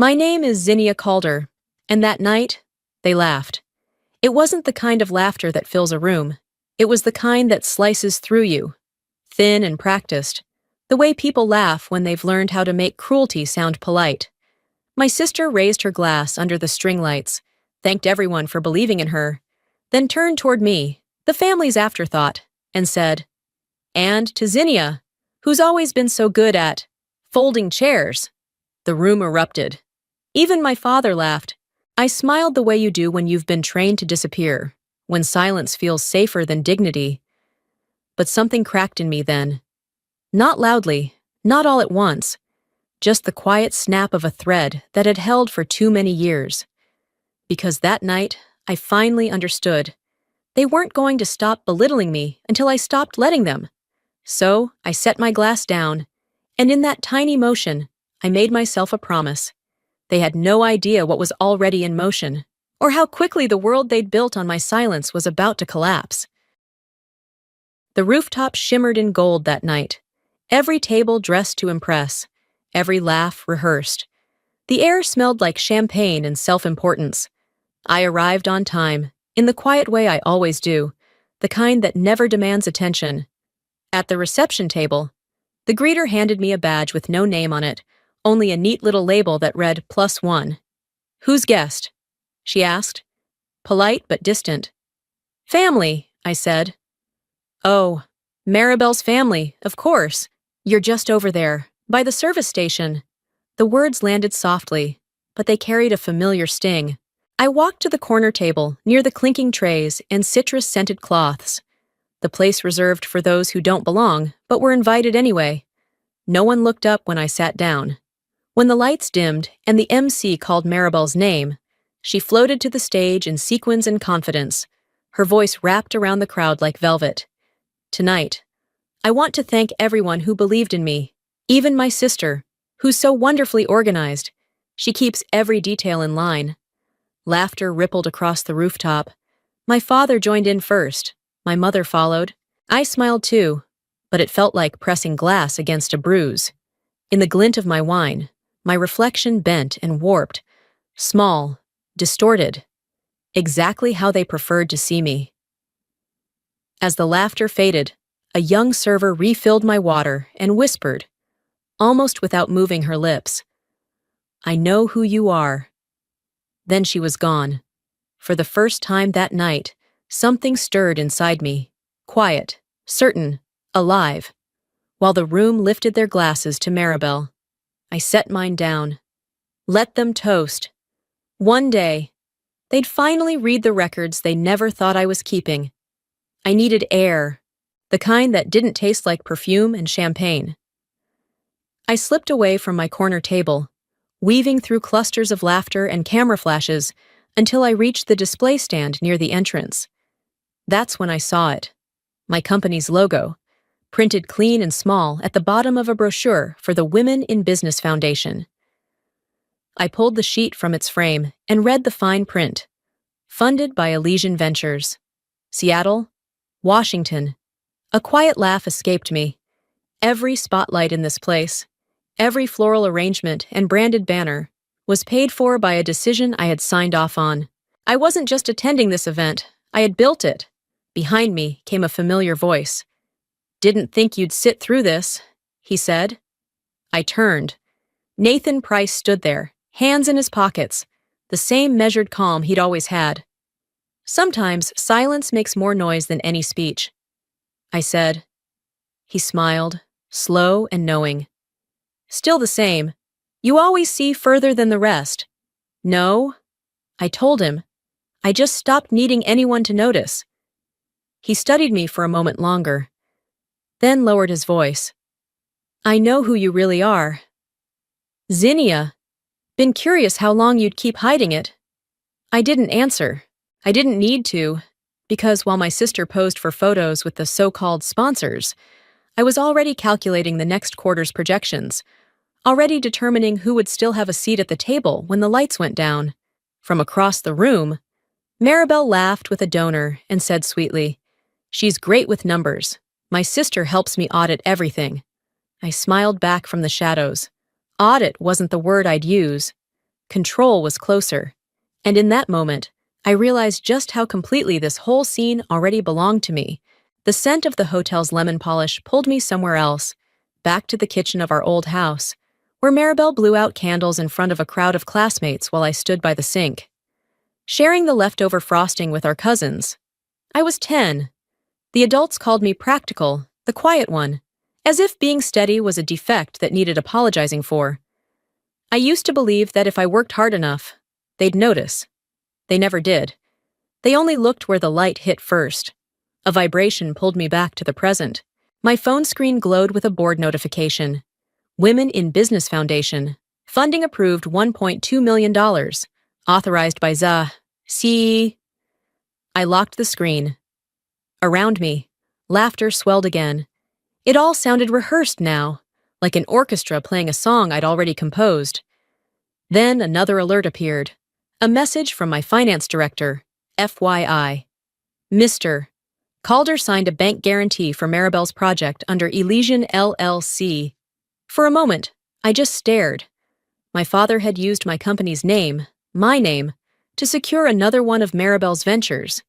My name is Zinnia Calder, and that night, they laughed. It wasn't the kind of laughter that fills a room. It was the kind that slices through you, thin and practiced, the way people laugh when they've learned how to make cruelty sound polite. My sister raised her glass under the string lights, thanked everyone for believing in her, then turned toward me, the family's afterthought, and said, "And to Zinnia, who's always been so good at folding chairs." The room erupted. Even my father laughed. I smiled the way you do when you've been trained to disappear, when silence feels safer than dignity. But something cracked in me then. Not loudly, not all at once, just the quiet snap of a thread that had held for too many years. Because that night, I finally understood. They weren't going to stop belittling me until I stopped letting them. So I set my glass down, and in that tiny motion, I made myself a promise. They had no idea what was already in motion, or how quickly the world they'd built on my silence was about to collapse. The rooftop shimmered in gold that night, every table dressed to impress, every laugh rehearsed. The air smelled like champagne and self-importance. I arrived on time, in the quiet way I always do, the kind that never demands attention. At the reception table, the greeter handed me a badge with no name on it, only a neat little label that read +1. "Who's guest?" she asked, polite but distant. "Family," I said. "Oh, Maribel's family, of course. You're just over there, by the service station." The words landed softly, but they carried a familiar sting. I walked to the corner table, near the clinking trays and citrus-scented cloths, the place reserved for those who don't belong, but were invited anyway. No one looked up when I sat down. When the lights dimmed and the MC called Maribel's name, she floated to the stage in sequins and confidence, her voice wrapped around the crowd like velvet. "Tonight, I want to thank everyone who believed in me, even my sister, who's so wonderfully organized. She keeps every detail in line." Laughter rippled across the rooftop. My father joined in first. My mother followed. I smiled too, but it felt like pressing glass against a bruise. In the glint of my wine, my reflection bent and warped, small, distorted, exactly how they preferred to see me. As the laughter faded, a young server refilled my water and whispered, almost without moving her lips, "I know who you are." Then she was gone. For the first time that night, something stirred inside me, quiet, certain, alive. While the room lifted their glasses to Maribel, I set mine down. Let them toast. One day, they'd finally read the records they never thought I was keeping. I needed air, the kind that didn't taste like perfume and champagne. I slipped away from my corner table, weaving through clusters of laughter and camera flashes until I reached the display stand near the entrance. That's when I saw it. My company's logo, printed clean and small at the bottom of a brochure for the Women in Business Foundation. I pulled the sheet from its frame and read the fine print. Funded by Elysian Ventures. Seattle, Washington. A quiet laugh escaped me. Every spotlight in this place, every floral arrangement and branded banner, was paid for by a decision I had signed off on. I wasn't just attending this event, I had built it. Behind me came a familiar voice. "Didn't think you'd sit through this," he said. I turned. Nathan Price stood there, hands in his pockets, the same measured calm he'd always had. "Sometimes silence makes more noise than any speech," I said. He smiled, slow and knowing. "Still the same. You always see further than the rest." "No," I told him. "I just stopped needing anyone to notice." He studied me for a moment longer, then lowered his voice. "I know who you really are. Zinnia. Been curious how long you'd keep hiding it." I didn't answer. I didn't need to, because while my sister posed for photos with the so-called sponsors, I was already calculating the next quarter's projections, already determining who would still have a seat at the table when the lights went down. From across the room, Maribel laughed with a donor and said sweetly, "She's great with numbers. My sister helps me audit everything." I smiled back from the shadows. Audit wasn't the word I'd use. Control was closer. And in that moment, I realized just how completely this whole scene already belonged to me. The scent of the hotel's lemon polish pulled me somewhere else, back to the kitchen of our old house, where Maribel blew out candles in front of a crowd of classmates while I stood by the sink, sharing the leftover frosting with our cousins. I was 10. The adults called me practical, the quiet one, as if being steady was a defect that needed apologizing for. I used to believe that if I worked hard enough, they'd notice. They never did. They only looked where the light hit first. A vibration pulled me back to the present. My phone screen glowed with a board notification. Women in Business Foundation. Funding approved $1.2 million. Authorized by C. I locked the screen. Around me, laughter swelled again. It all sounded rehearsed now, like an orchestra playing a song I'd already composed. Then another alert appeared. A message from my finance director, FYI. Mr. Calder signed a bank guarantee for Maribel's project under Elysian LLC. For a moment, I just stared. My father had used my company's name, my name, to secure another one of Maribel's ventures.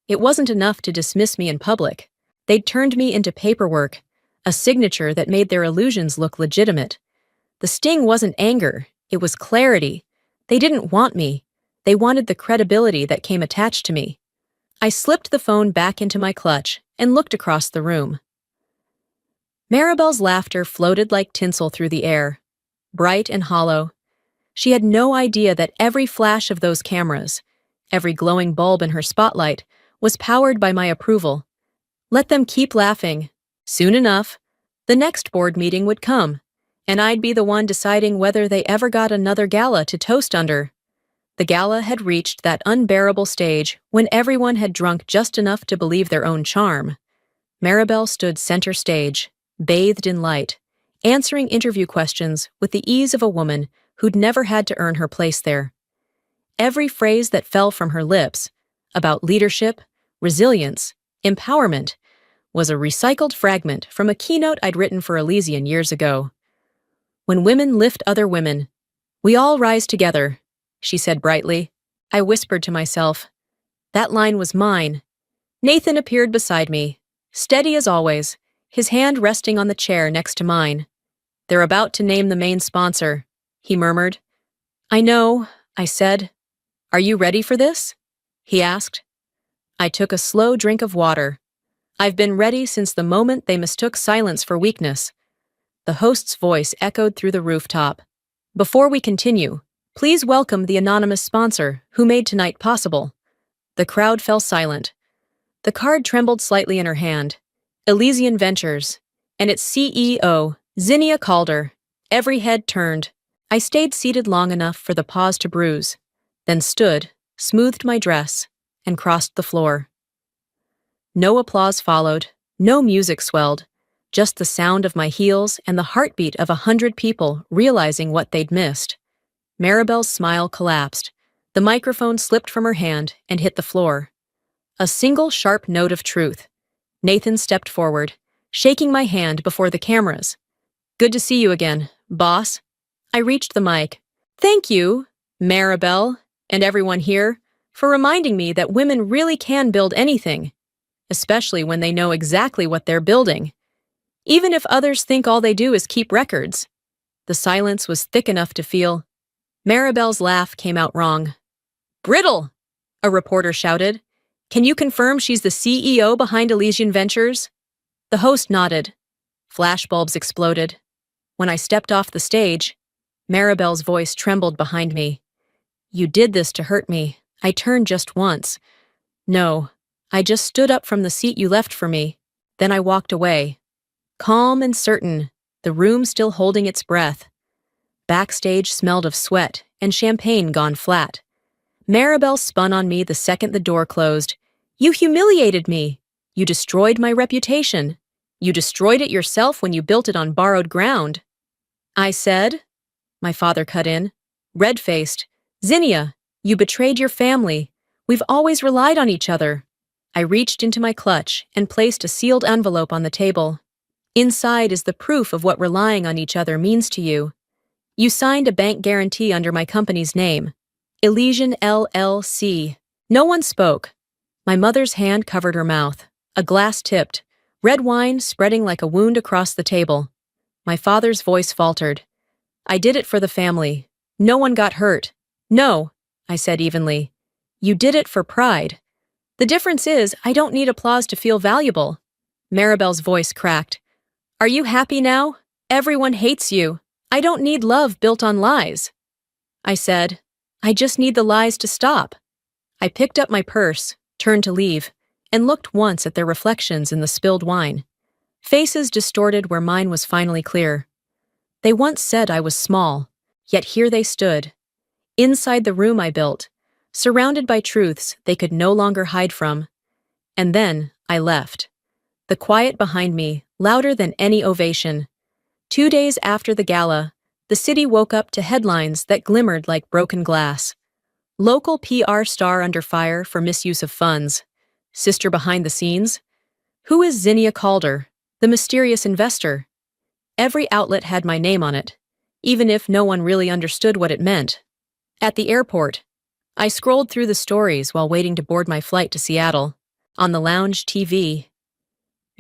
It wasn't enough to dismiss me in public. They'd turned me into paperwork, a signature that made their illusions look legitimate. The sting wasn't anger, it was clarity. They didn't want me. They wanted the credibility that came attached to me. I slipped the phone back into my clutch and looked across the room. Maribel's laughter floated like tinsel through the air, bright and hollow. She had no idea that every flash of those cameras, every glowing bulb in her spotlight, was powered by my approval. Let them keep laughing. Soon enough, the next board meeting would come, and I'd be the one deciding whether they ever got another gala to toast under. The gala had reached that unbearable stage when everyone had drunk just enough to believe their own charm. Maribel stood center stage, bathed in light, answering interview questions with the ease of a woman who'd never had to earn her place there. Every phrase that fell from her lips, about leadership, resilience, empowerment, was a recycled fragment from a keynote I'd written for Elysian years ago. When women lift other women, we all rise together, she said brightly. I whispered to myself. That line was mine. Nathan appeared beside me, steady as always, his hand resting on the chair next to mine. They're about to name the main sponsor, he murmured. I know, I said. Are you ready for this? He asked. I took a slow drink of water. I've been ready since the moment they mistook silence for weakness. The host's voice echoed through the rooftop. Before we continue, please welcome the anonymous sponsor who made tonight possible. The crowd fell silent. The card trembled slightly in her hand. Elysian Ventures, and its CEO, Zinnia Calder. Every head turned. I stayed seated long enough for the pause to bruise, then stood, smoothed my dress, and crossed the floor. No applause followed, no music swelled, just the sound of my heels and the heartbeat of 100 people realizing what they'd missed. Maribel's smile collapsed. The microphone slipped from her hand and hit the floor. A single sharp note of truth. Nathan stepped forward, shaking my hand before the cameras. Good to see you again, boss. I reached the mic. Thank you, Maribel, and everyone here, for reminding me that women really can build anything, especially when they know exactly what they're building, even if others think all they do is keep records. The silence was thick enough to feel. Maribel's laugh came out wrong. Brittle, a reporter shouted. Can you confirm she's the CEO behind Elysian Ventures? The host nodded. Flashbulbs exploded. When I stepped off the stage, Maribel's voice trembled behind me. You did this to hurt me. I turned just once. No, I just stood up from the seat you left for me. Then I walked away. Calm and certain, the room still holding its breath. Backstage smelled of sweat and champagne gone flat. Maribel spun on me the second the door closed. You humiliated me. You destroyed my reputation. You destroyed it yourself when you built it on borrowed ground. I said, my father cut in, red-faced, Zinnia, you betrayed your family. We've always relied on each other. I reached into my clutch and placed a sealed envelope on the table. Inside is the proof of what relying on each other means to you. You signed a bank guarantee under my company's name, Elysian LLC. No one spoke. My mother's hand covered her mouth. A glass tipped, red wine spreading like a wound across the table. My father's voice faltered. I did it for the family. No one got hurt. No, I said evenly. You did it for pride. The difference is, I don't need applause to feel valuable. Maribel's voice cracked. Are you happy now? Everyone hates you. I don't need love built on lies. I said, I just need the lies to stop. I picked up my purse, turned to leave, and looked once at their reflections in the spilled wine. Faces distorted where mine was finally clear. They once said I was small, yet here they stood, inside the room I built, surrounded by truths they could no longer hide from. And then I left. The quiet behind me, louder than any ovation. 2 days after the gala, the city woke up to headlines that glimmered like broken glass. Local PR star under fire for misuse of funds. Sister behind the scenes? Who is Zinnia Calder, the mysterious investor? Every outlet had my name on it, even if no one really understood what it meant. At the airport, I scrolled through the stories while waiting to board my flight to Seattle. On the lounge TV,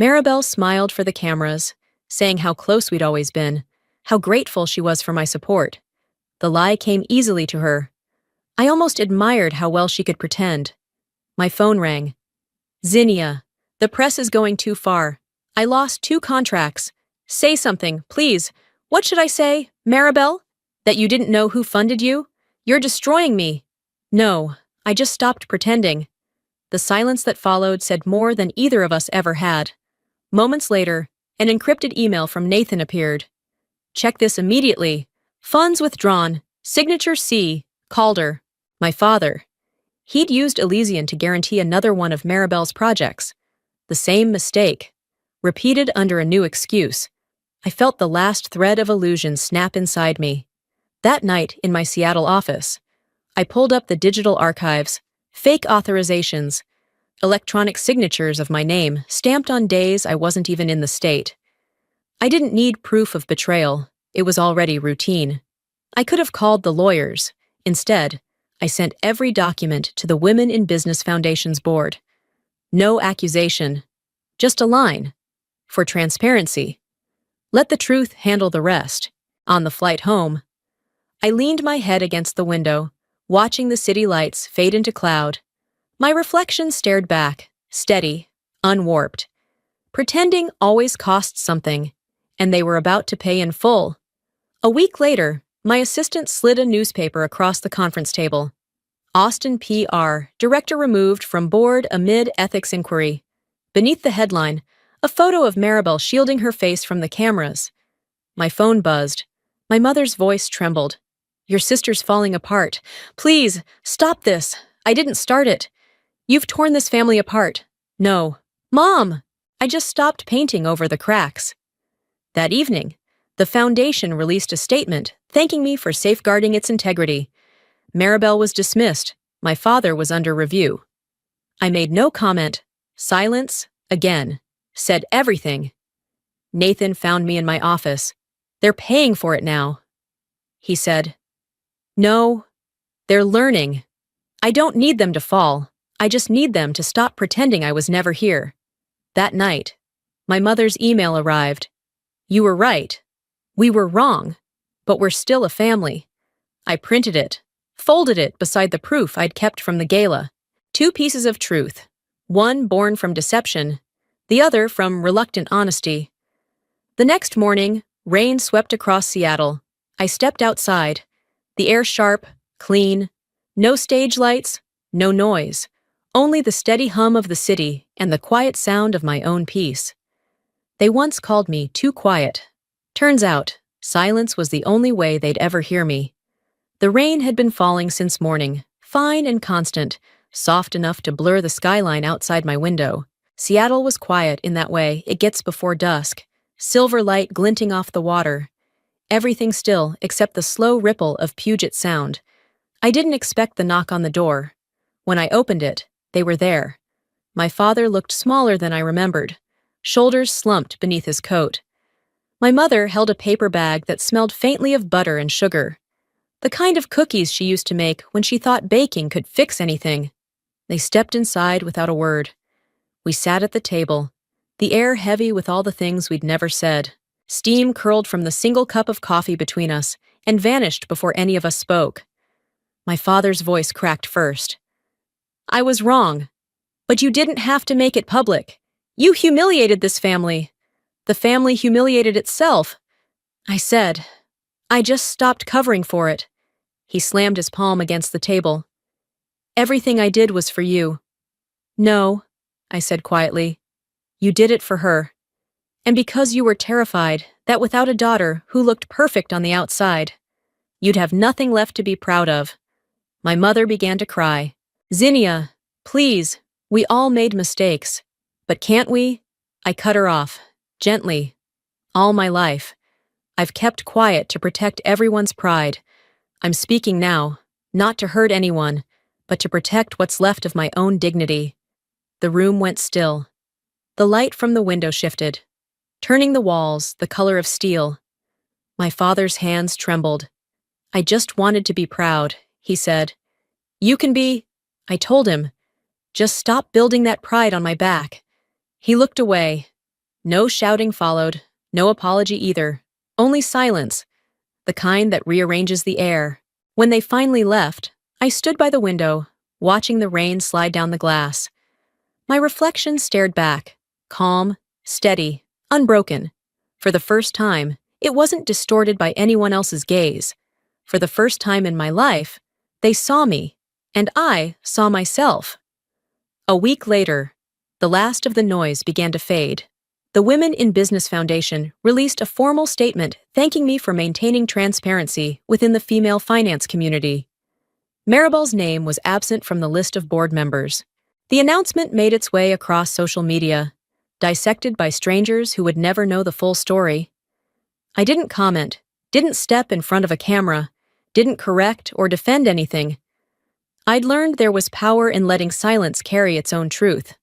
Maribel smiled for the cameras, saying how close we'd always been, how grateful she was for my support. The lie came easily to her. I almost admired how well she could pretend. My phone rang. Zinnia, the press is going too far. I lost 2 contracts. Say something, please. What should I say, Maribel? That you didn't know who funded you? You're destroying me. No, I just stopped pretending. The silence that followed said more than either of us ever had. Moments later, an encrypted email from Nathan appeared. Check this immediately. Funds withdrawn. Signature C. Calder. My father. He'd used Elysian to guarantee another one of Maribel's projects. The same mistake. Repeated under a new excuse. I felt the last thread of illusion snap inside me. That night, in my Seattle office, I pulled up the digital archives, fake authorizations, electronic signatures of my name stamped on days I wasn't even in the state. I didn't need proof of betrayal. It was already routine. I could have called the lawyers. Instead, I sent every document to the Women in Business Foundation's board. No accusation, just a line. For transparency. Let the truth handle the rest. On the flight home, I leaned my head against the window, watching the city lights fade into cloud. My reflection stared back, steady, unwarped. Pretending always costs something, and they were about to pay in full. A week later, my assistant slid a newspaper across the conference table. Austin PR, director removed from board amid ethics inquiry. Beneath the headline, a photo of Maribel shielding her face from the cameras. My phone buzzed. My mother's voice trembled. Your sister's falling apart. Please, stop this. I didn't start it. You've torn this family apart. No. Mom! I just stopped painting over the cracks. That evening, the foundation released a statement thanking me for safeguarding its integrity. Maribel was dismissed. My father was under review. I made no comment. Silence, again. Said everything. Nathan found me in my office. They're paying for it now. He said, No, they're learning. I don't need them to fall. I just need them to stop pretending I was never here. That night, my mother's email arrived. You were right. We were wrong, but we're still a family. I printed it, folded it beside the proof I'd kept from the gala. 2 pieces of truth, one born from deception, the other from reluctant honesty. The next morning, rain swept across Seattle. I stepped outside. The air sharp, clean, no stage lights, no noise, only the steady hum of the city and the quiet sound of my own peace. They once called me too quiet. Turns out, silence was the only way they'd ever hear me. The rain had been falling since morning, fine and constant, soft enough to blur the skyline outside my window. Seattle was quiet in that way it gets before dusk, silver light glinting off the water. Everything still except the slow ripple of Puget Sound. I didn't expect the knock on the door. When I opened it, they were there. My father looked smaller than I remembered, shoulders slumped beneath his coat. My mother held a paper bag that smelled faintly of butter and sugar, the kind of cookies she used to make when she thought baking could fix anything. They stepped inside without a word. We sat at the table, the air heavy with all the things we'd never said. Steam curled from the single cup of coffee between us and vanished before any of us spoke. My father's voice cracked first. "I was wrong. But you didn't have to make it public. You humiliated this family. The family humiliated itself." I said, "I just stopped covering for it." He slammed his palm against the table. "Everything I did was for you." "No," I said quietly. "You did it for her. And because you were terrified that without a daughter who looked perfect on the outside, you'd have nothing left to be proud of." My mother began to cry. "Zinnia, please, we all made mistakes. But can't we?" I cut her off, gently. "All my life, I've kept quiet to protect everyone's pride. I'm speaking now, not to hurt anyone, but to protect what's left of my own dignity." The room went still. The light from the window shifted, turning the walls the color of steel. My father's hands trembled. "I just wanted to be proud," he said. "You can be," I told him. "Just stop building that pride on my back." He looked away. No shouting followed, no apology either, only silence, the kind that rearranges the air. When they finally left, I stood by the window, watching the rain slide down the glass. My reflection stared back, calm, steady, unbroken. For the first time, it wasn't distorted by anyone else's gaze. For the first time in my life, they saw me, and I saw myself. A week later, the last of the noise began to fade. The Women in Business Foundation released a formal statement thanking me for maintaining transparency within the female finance community. Maribel's name was absent from the list of board members. The announcement made its way across social media, dissected by strangers who would never know the full story. I didn't comment, didn't step in front of a camera, didn't correct or defend anything. I'd learned there was power in letting silence carry its own truth.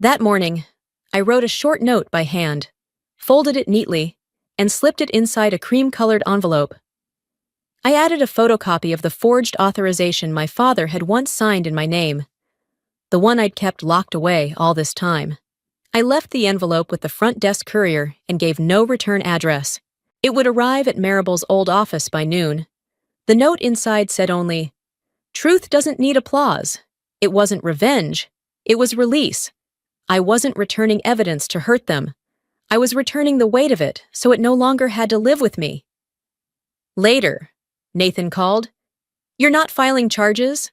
That morning, I wrote a short note by hand, folded it neatly, and slipped it inside a cream-colored envelope. I added a photocopy of the forged authorization my father had once signed in my name, the one I'd kept locked away all this time. I left the envelope with the front desk courier and gave no return address. It would arrive at Maribel's old office by noon. The note inside said only, "Truth doesn't need applause." It wasn't revenge. It was release. I wasn't returning evidence to hurt them. I was returning the weight of it so it no longer had to live with me. Later, Nathan called. "You're not filing charges?"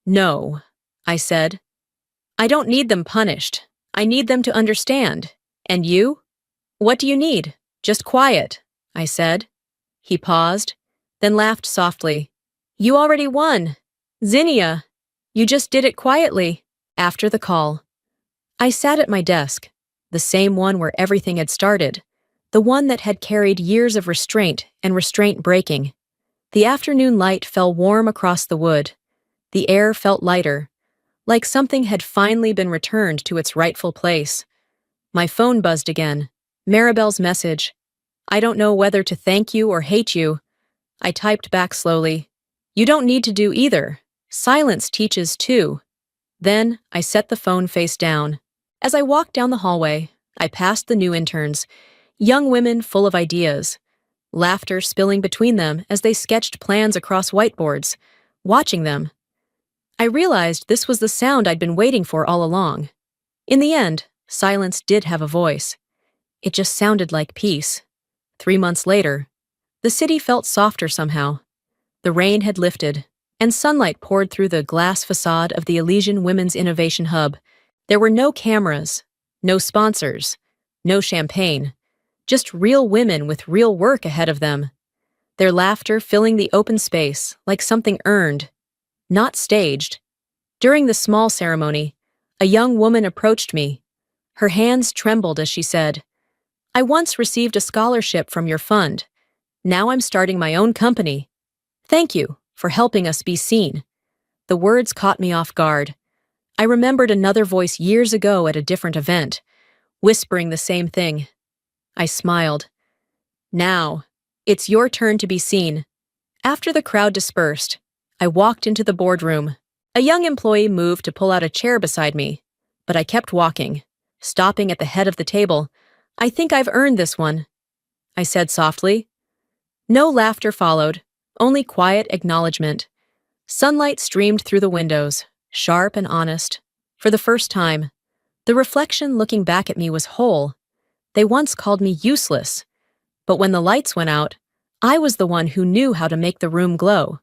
"No," I said. "I don't need them punished. I need them to understand. And you? What do you need? Just quiet," I said. He paused, then laughed softly. "You already won. Zinnia, you just did it quietly." After the call, I sat at my desk, the same one where everything had started, the one that had carried years of restraint and restraint breaking. The afternoon light fell warm across the wood. The air felt lighter, like something had finally been returned to its rightful place. My phone buzzed again. Maribel's message. "I don't know whether to thank you or hate you." I typed back slowly. "You don't need to do either. Silence teaches too." Then I set the phone face down. As I walked down the hallway, I passed the new interns, young women full of ideas, laughter spilling between them as they sketched plans across whiteboards. Watching them, I realized this was the sound I'd been waiting for all along. In the end, silence did have a voice. It just sounded like peace. 3 months later, the city felt softer somehow. The rain had lifted, and sunlight poured through the glass facade of the Elysian Women's Innovation Hub. There were no cameras, no sponsors, no champagne, just real women with real work ahead of them. Their laughter filling the open space like something earned, not staged. During the small ceremony, a young woman approached me. Her hands trembled as she said, "I once received a scholarship from your fund. Now I'm starting my own company. Thank you for helping us be seen." The words caught me off guard. I remembered another voice years ago at a different event, whispering the same thing. I smiled. Now, it's your turn to be seen. After the crowd dispersed, I walked into the boardroom. A young employee moved to pull out a chair beside me, but I kept walking, stopping at the head of the table. I think I've earned this one, I said softly. No laughter followed, only quiet acknowledgement. Sunlight streamed through the windows, sharp and honest. For the first time, the reflection looking back at me was whole. They once called me useless, but when the lights went out, I was the one who knew how to make the room glow.